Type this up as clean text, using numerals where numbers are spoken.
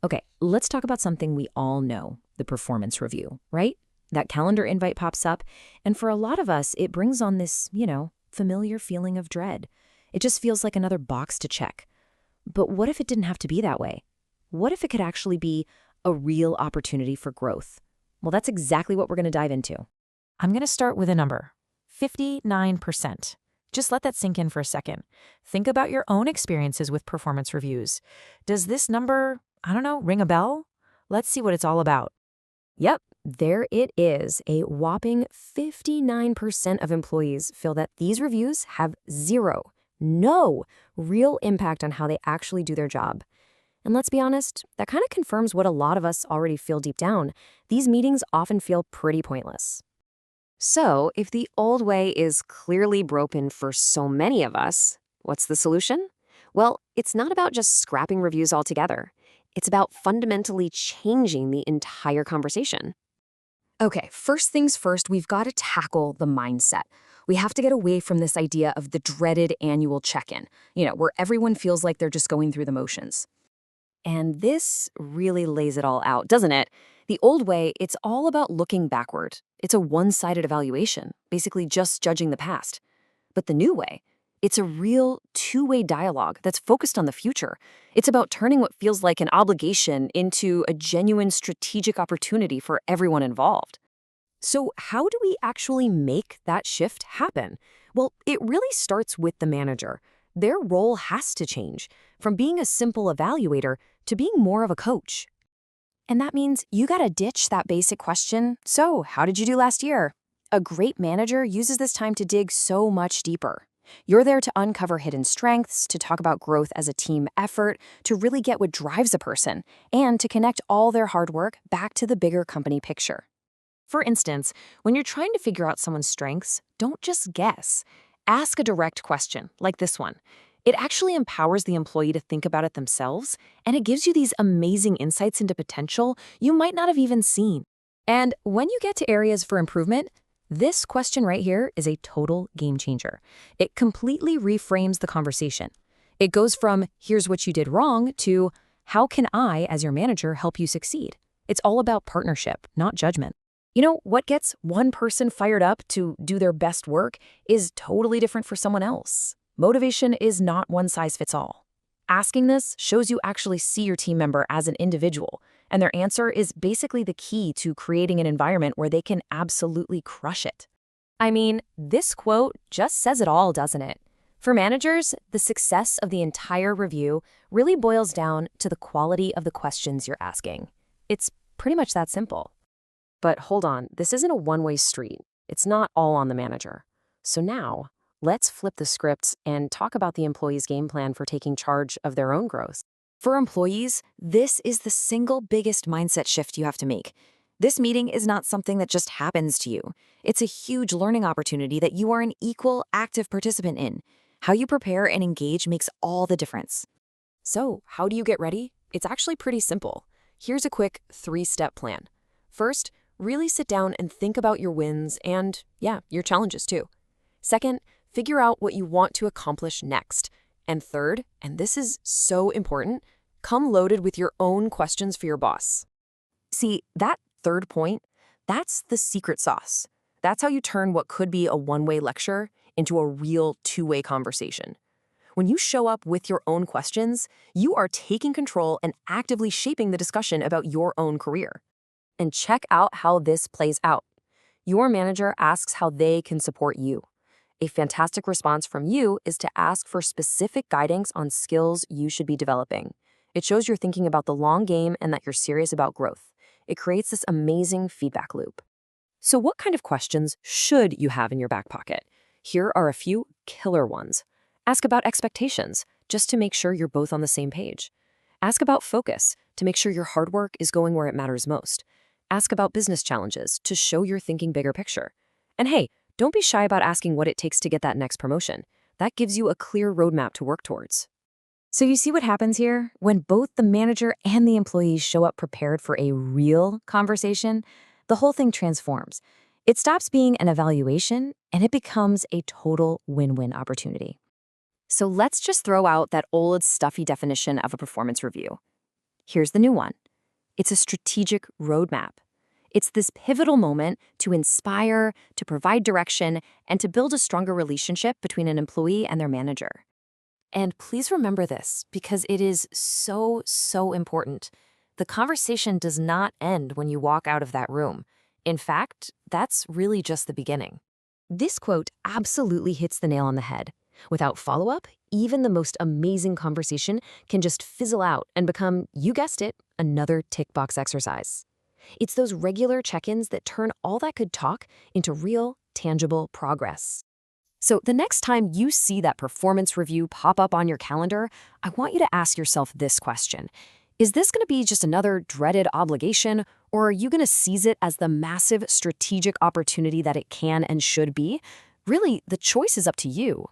Okay, let's talk about something we all know, the performance review, right? That calendar invite pops up, and for a lot of us, it brings on this, familiar feeling of dread. It just feels like another box to check. But what if it didn't have to be that way? What if it could actually be a real opportunity for growth? Well, that's exactly what we're going to dive into. I'm going to start with a number, 59%. Just let that sink in for a second. Think about your own experiences with performance reviews. Does this number, ring a bell? Let's see what it's all about. Yep, there it is. A whopping 59% of employees feel that these reviews have zero, no real impact on how they actually do their job. And let's be honest, that kind of confirms what a lot of us already feel deep down. These meetings often feel pretty pointless. So, if the old way is clearly broken for so many of us, what's the solution? Well, it's not about just scrapping reviews altogether. It's about fundamentally changing the entire conversation. Okay, first things first, we've got to tackle the mindset. We have to get away from this idea of the dreaded annual check-in, where everyone feels like they're just going through the motions. And this really lays it all out, doesn't it? The old way, it's all about looking backward. It's a one-sided evaluation, basically just judging the past. But the new way, it's a real two-way dialogue that's focused on the future. It's about turning what feels like an obligation into a genuine strategic opportunity for everyone involved. So how do we actually make that shift happen? Well, it really starts with the manager. Their role has to change from being a simple evaluator to being more of a coach. And that means you gotta ditch that basic question, so how did you do last year? A great manager uses this time to dig so much deeper. You're there to uncover hidden strengths, to talk about growth as a team effort, to really get what drives a person, and to connect all their hard work back to the bigger company picture. For instance, when you're trying to figure out someone's strengths, don't just guess. Ask a direct question, like this one. It actually empowers the employee to think about it themselves, and it gives you these amazing insights into potential you might not have even seen. And when you get to areas for improvement, this question right here is a total game changer. It completely reframes the conversation. It goes from, here's what you did wrong, to, how can I, as your manager, help you succeed? It's all about partnership, not judgment. What gets one person fired up to do their best work is totally different for someone else. Motivation is not one size fits all. Asking this shows you actually see your team member as an individual, and their answer is basically the key to creating an environment where they can absolutely crush it. I mean, this quote just says it all, doesn't it? For managers, the success of the entire review really boils down to the quality of the questions you're asking. It's pretty much that simple. But hold on, this isn't a one-way street. It's not all on the manager. So now, let's flip the scripts and talk about the employee's game plan for taking charge of their own growth. For employees, this is the single biggest mindset shift you have to make. This meeting is not something that just happens to you. It's a huge learning opportunity that you are an equal, active participant in. How you prepare and engage makes all the difference. So, how do you get ready? It's actually pretty simple. Here's a quick 3-step plan. First, really sit down and think about your wins and, your challenges too. Second, figure out what you want to accomplish next. And third, and this is so important, come loaded with your own questions for your boss. See, that third point, that's the secret sauce. That's how you turn what could be a one-way lecture into a real two-way conversation. When you show up with your own questions, you are taking control and actively shaping the discussion about your own career. And check out how this plays out. Your manager asks how they can support you. A fantastic response from you is to ask for specific guidance on skills you should be developing. It shows you're thinking about the long game and that you're serious about growth. It creates this amazing feedback loop. So what kind of questions should you have in your back pocket? Here are a few killer ones. Ask about expectations, just to make sure you're both on the same page. Ask about focus, to make sure your hard work is going where it matters most. Ask about business challenges, to show you're thinking bigger picture. And hey, don't be shy about asking what it takes to get that next promotion. That gives you a clear roadmap to work towards. So you see what happens here? When both the manager and the employees show up prepared for a real conversation, the whole thing transforms. It stops being an evaluation and it becomes a total win-win opportunity. So let's just throw out that old stuffy definition of a performance review. Here's the new one. It's a strategic roadmap. It's this pivotal moment to inspire, to provide direction, and to build a stronger relationship between an employee and their manager. And please remember this because it is so, so important. The conversation does not end when you walk out of that room. In fact, that's really just the beginning. This quote absolutely hits the nail on the head. Without follow-up, even the most amazing conversation can just fizzle out and become, you guessed it, another tick box exercise. It's those regular check-ins that turn all that good talk into real, tangible progress. So the next time you see that performance review pop up on your calendar, I want you to ask yourself this question. Is this going to be just another dreaded obligation, or are you going to seize it as the massive strategic opportunity that it can and should be? Really, the choice is up to you.